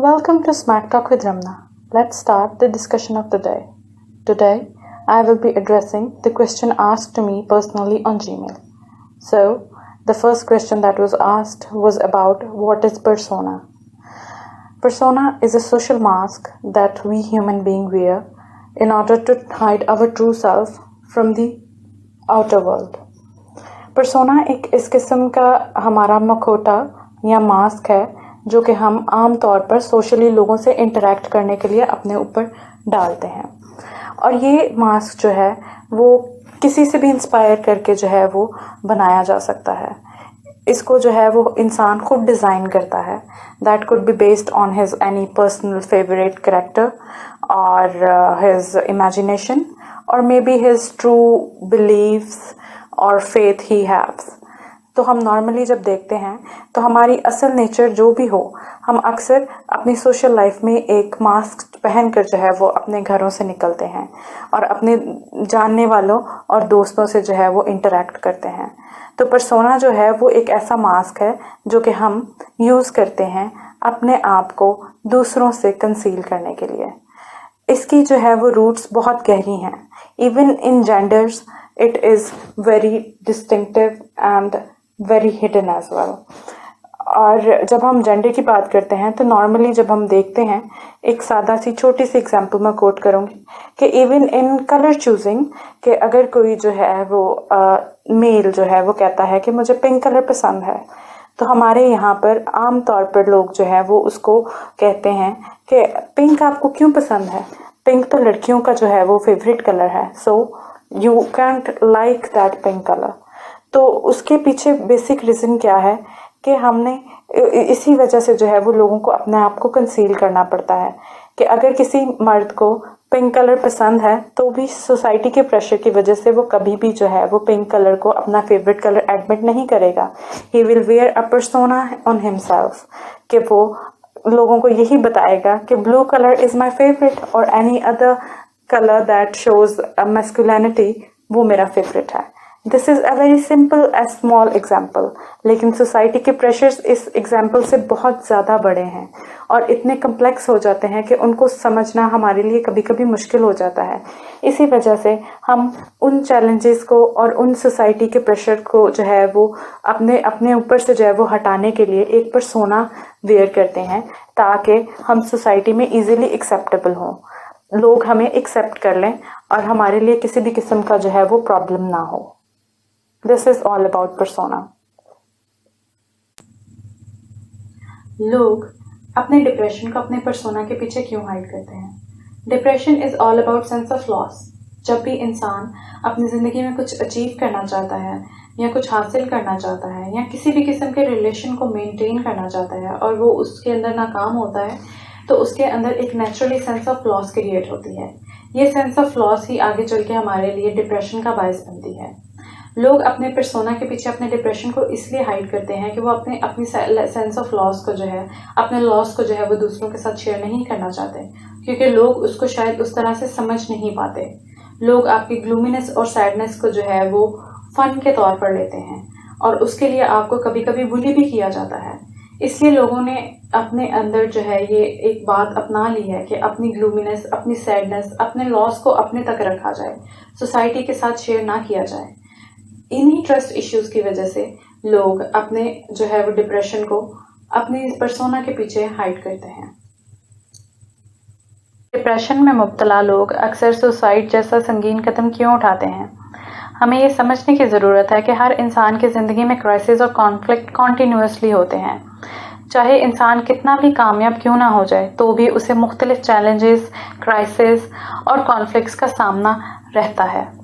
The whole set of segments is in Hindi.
Welcome to Smack Talk with Ramna. Let's start the discussion of the day. Today, I will be addressing the question asked to me personally on Gmail. So, the first question that was asked was about what is persona. Persona is a social mask that we human beings wear in order to hide our true self from the outer world. persona एक इस किस्म का हमारा मखौटा या मास्क है जो कि हम आम तौर पर सोशली लोगों से इंटरेक्ट करने के लिए अपने ऊपर डालते हैं, और ये मास्क जो है वो किसी से भी इंस्पायर करके जो है वो बनाया जा सकता है। इसको जो है वो इंसान खुद डिज़ाइन करता है। That could be based on his any personal favourite character और हिज इमेजिनेशन और maybe his true believes और फेथ ही हैव्स। तो हम नॉर्मली जब देखते हैं तो हमारी असल नेचर जो भी हो, हम अक्सर अपनी सोशल लाइफ में एक मास्क पहनकर जो है वो अपने घरों से निकलते हैं और अपने जानने वालों और दोस्तों से जो है वो इंटरेक्ट करते हैं। तो पर्सोना जो है वो एक ऐसा मास्क है जो कि हम यूज़ करते हैं अपने आप को दूसरों से कंसील करने के लिए। इसकी जो है वो रूट्स बहुत गहरी हैं। Even in genders it is very distinctive and very hidden as well. और जब हम जेंडर की बात करते हैं तो नॉर्मली जब हम देखते हैं, एक सादा सी छोटी सी एग्जांपल मैं कोट करूँगी कि इवन इन कलर चूजिंग, कि अगर कोई जो है वो मेल जो है वो कहता है कि मुझे पिंक कलर पसंद है, तो हमारे यहाँ पर आम तौर पर लोग जो है वो उसको कहते हैं कि पिंक आपको क्यों पसंद है, पिंक तो लड़कियों का जो है वो फेवरेट कलर है, so you can't like that pink colour. तो उसके पीछे बेसिक रीज़न क्या है कि हमने इसी वजह से जो है वो लोगों को अपने आप को कंसील करना पड़ता है कि अगर किसी मर्द को पिंक कलर पसंद है तो भी सोसाइटी के प्रेशर की वजह से वो कभी भी जो है वो पिंक कलर को अपना फेवरेट कलर एडमिट नहीं करेगा। He will wear a persona on himself, कि वो लोगों को यही बताएगा कि blue colour is my favourite और any other colour that shows masculinity वो मेरा फेवरेट है। This is a very simple as small example, लेकिन सोसाइटी के प्रेशर्स इस एग्जाम्पल से बहुत ज़्यादा बड़े हैं और इतने कम्प्लेक्स हो जाते हैं कि उनको समझना हमारे लिए कभी कभी मुश्किल हो जाता है। इसी वजह से हम उन चैलेंजेस को और उन सोसाइटी के प्रेशर को जो है वो अपने ऊपर से जो है वो हटाने के लिए एक पर्सोना वेयर करते हैं ताकि हम सोसाइटी में ईजिली एक्सेप्टेबल हों, लोग हमें एक्सेप्ट कर लें और हमारे लिए किसी भी किस्म का जो है वो प्रॉब्लम ना हो। This is all about persona. लोग अपने डिप्रेशन को अपने पर्सोना के पीछे क्यों हाइड करते हैं? Depression is all about sense of loss. जब भी इंसान अपनी ज़िंदगी में कुछ अचीव करना चाहता है या कुछ हासिल करना चाहता है या किसी भी किस्म के रिलेशन को मेंटेन करना चाहता है और वो उसके अंदर नाकाम होता है, तो उसके अंदर एक naturally sense of loss create होती है। ये सेंस ऑफ लॉस ही आगे चल के हमारे लिए डिप्रेशन का बायस बनती है। लोग अपने पर्सोना के पीछे अपने डिप्रेशन को इसलिए हाइड करते हैं कि वो अपनी सेंस ऑफ लॉस को जो है, अपने लॉस को जो है वो दूसरों के साथ शेयर नहीं करना चाहते, क्योंकि लोग उसको शायद उस तरह से समझ नहीं पाते। लोग आपकी ग्लूमीनेस और सैडनेस को जो है वो फन के तौर पर लेते हैं और उसके लिए आपको कभी कभी बुली भी किया जाता है। इसलिए लोगों ने अपने अंदर जो है ये एक बात अपना ली है कि अपनी ग्लूमीनेस, अपनी सैडनेस, अपने लॉस को अपने तक रखा जाए, सोसाइटी के साथ शेयर ना किया जाए। इन्हीं ट्रस्ट इश्यूज की वजह से लोग अपने जो है वो डिप्रेशन को अपनी पर्सोना के पीछे हाइड करते हैं। डिप्रेशन में मुब्तला लोग अक्सर सुसाइड जैसा संगीन कदम क्यों उठाते हैं? हमें ये समझने की ज़रूरत है कि हर इंसान की ज़िंदगी में क्राइसिस और कॉन्फ्लिक्ट कॉन्टीन्यूसली होते हैं। चाहे इंसान कितना भी कामयाब क्यों ना हो जाए तो भी उसे मुख्तलिफ चैलेंजेस, क्राइसिस और कॉन्फ्लिक्ट्स का सामना रहता है।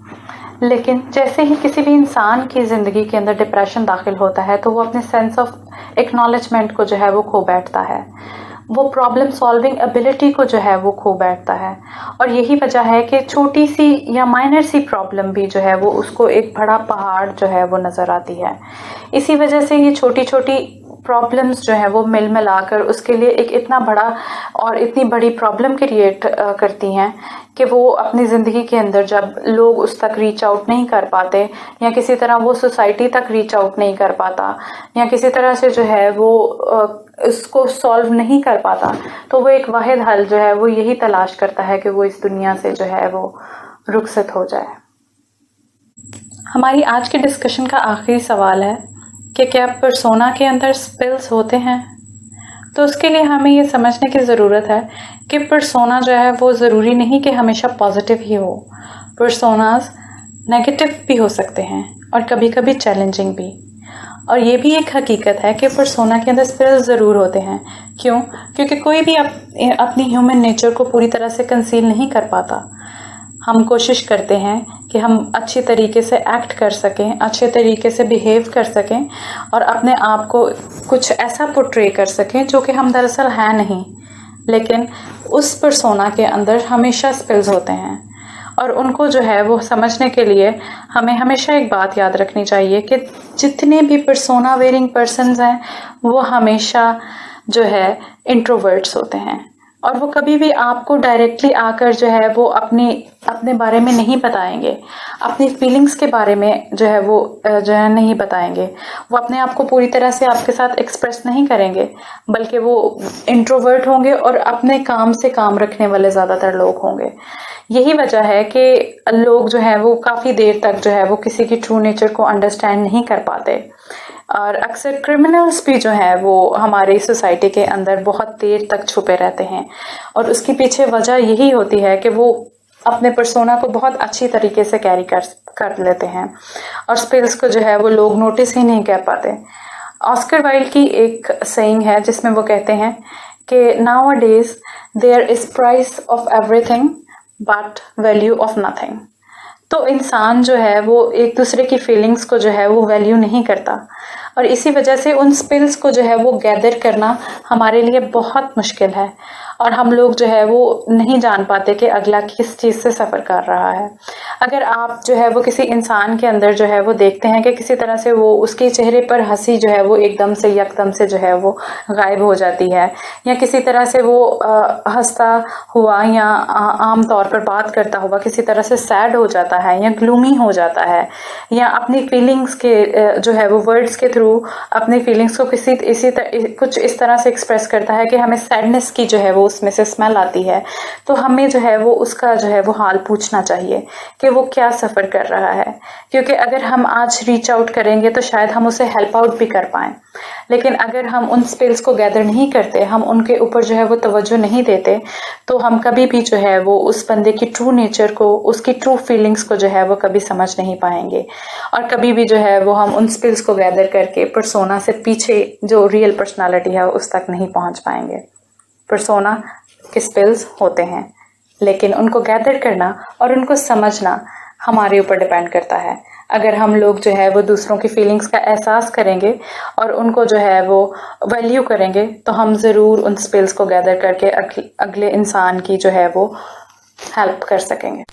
लेकिन जैसे ही किसी भी इंसान की ज़िंदगी के अंदर डिप्रेशन दाखिल होता है तो वो अपने सेंस ऑफ एक्नॉलेजमेंट को जो है वो खो बैठता है, वो प्रॉब्लम सॉल्विंग एबिलिटी को जो है वो खो बैठता है। और यही वजह है कि छोटी सी या माइनर सी प्रॉब्लम भी जो है वो उसको एक बड़ा पहाड़ जो है वो नज़र आती है। इसी वजह से ये छोटी छोटी प्रॉब्लम्स जो है वो मिल मिलाकर उसके लिए एक इतना बड़ा और इतनी बड़ी प्रॉब्लम क्रिएट करती हैं कि वो अपनी ज़िंदगी के अंदर जब लोग उस तक रीच आउट नहीं कर पाते या किसी तरह वो सोसाइटी तक रीच आउट नहीं कर पाता या किसी तरह से जो है वो इसको सॉल्व नहीं कर पाता, तो वो एक वाहिद हल जो है वो यही तलाश करता है कि वो इस दुनिया से जो है वो रुखसत हो जाए। हमारी आज की डिस्कशन का आखिरी सवाल है कि क्या पर्सोना के अंदर स्पिल्स होते हैं। तो उसके लिए हमें ये समझने की ज़रूरत है कि पर्सोना जो है वो ज़रूरी नहीं कि हमेशा पॉजिटिव ही हो। पर्सोनाज नेगेटिव भी हो सकते हैं और कभी कभी चैलेंजिंग भी। और ये भी एक हकीकत है कि पर्सोना के अंदर स्पिल्स ज़रूर होते हैं। क्यों? क्योंकि कोई भी अपनी ह्यूमन नेचर को पूरी तरह से कंसील नहीं कर पाता। हम कोशिश करते हैं कि हम अच्छी तरीके से एक्ट कर सकें, अच्छे तरीके से बिहेव कर सकें और अपने आप को कुछ ऐसा पोर्ट्रे कर सकें जो कि हम दरअसल हैं नहीं, लेकिन उस पर्सोना के अंदर हमेशा स्पिल्स होते हैं। और उनको जो है वो समझने के लिए हमें हमेशा एक बात याद रखनी चाहिए कि जितने भी पर्सोना वेयरिंग पर्सन्स हैं वो हमेशा जो है इंट्रोवर्ट्स होते हैं और वो कभी भी आपको डायरेक्टली आकर जो है वो अपने बारे में नहीं बताएंगे, अपनी फीलिंग्स के बारे में जो है वो नहीं बताएंगे। वो अपने आप को पूरी तरह से आपके साथ एक्सप्रेस नहीं करेंगे, बल्कि वो इंट्रोवर्ट होंगे और अपने काम से काम रखने वाले ज़्यादातर लोग होंगे। यही वजह है कि लोग जो है वो काफ़ी देर तक जो है वो किसी की ट्रू नेचर को अंडरस्टैंड नहीं कर पाते और अक्सर क्रिमिनल्स भी जो है वो हमारी सोसाइटी के अंदर बहुत देर तक छुपे रहते हैं और उसके पीछे वजह यही होती है कि वो अपने पर्सोना को बहुत अच्छी तरीके से कैरी कर लेते हैं और स्पिल्स को जो है वो लोग नोटिस ही नहीं कर पाते। ऑस्कर वाइल्ड की एक सेइंग है जिसमें वो कहते हैं कि nowadays there is price of everything but value of nothing. तो इंसान जो है वो एक दूसरे की फीलिंग्स को जो है वो वैल्यू नहीं करता और इसी वजह से उन स्पिल्स को जो है वो गैदर करना हमारे लिए बहुत मुश्किल है और हम लोग जो है वो नहीं जान पाते कि अगला किस चीज़ से सफ़र कर रहा है। अगर आप जो है वो किसी इंसान के अंदर जो है वो देखते हैं कि किसी तरह से वो उसके चेहरे पर हंसी जो है वो एकदम से यकदम से जो है वो गायब हो जाती है या किसी तरह से वो हंसता हुआ या आम तौर पर बात करता हुआ किसी तरह से सैड हो जाता है या ग्लूमी हो जाता है या अपनी फीलिंग्स के जो है वो वर्ड्स के थ्रू अपनी फीलिंग्स को कुछ इस तरह से एक्सप्रेस करता है कि हमें सैडनेस की जो है वो उसमें से स्मेल आती है, तो हमें जो है वो उसका जो है वो हाल पूछना चाहिए कि वो क्या सफ़र कर रहा है। क्योंकि अगर हम आज रीच आउट करेंगे तो शायद हम उसे हेल्प आउट भी कर पाएँ, लेकिन अगर हम उन स्पिल्स को गैदर नहीं करते, हम उनके ऊपर जो है वो तवज्जो नहीं देते, तो हम कभी भी जो है वो उस बंदे की ट्रू नेचर को, उसकी ट्रू फीलिंग्स को जो है वो कभी समझ नहीं पाएंगे और कभी भी जो है वो हम उन स्पिल्स को गैदर करके पर्सोना से पीछे जो रियल पर्सनालिटी है उस तक नहीं पहुंच पाएंगे। पर्सोना के स्पिल्स होते हैं, लेकिन उनको गैदर करना और उनको समझना हमारे ऊपर डिपेंड करता है। अगर हम लोग जो है वो दूसरों की फीलिंग्स का एहसास करेंगे और उनको जो है वो वैल्यू करेंगे, तो हम ज़रूर उन स्पिल्स को गैदर करके अगले इंसान की जो है वो हेल्प कर सकेंगे।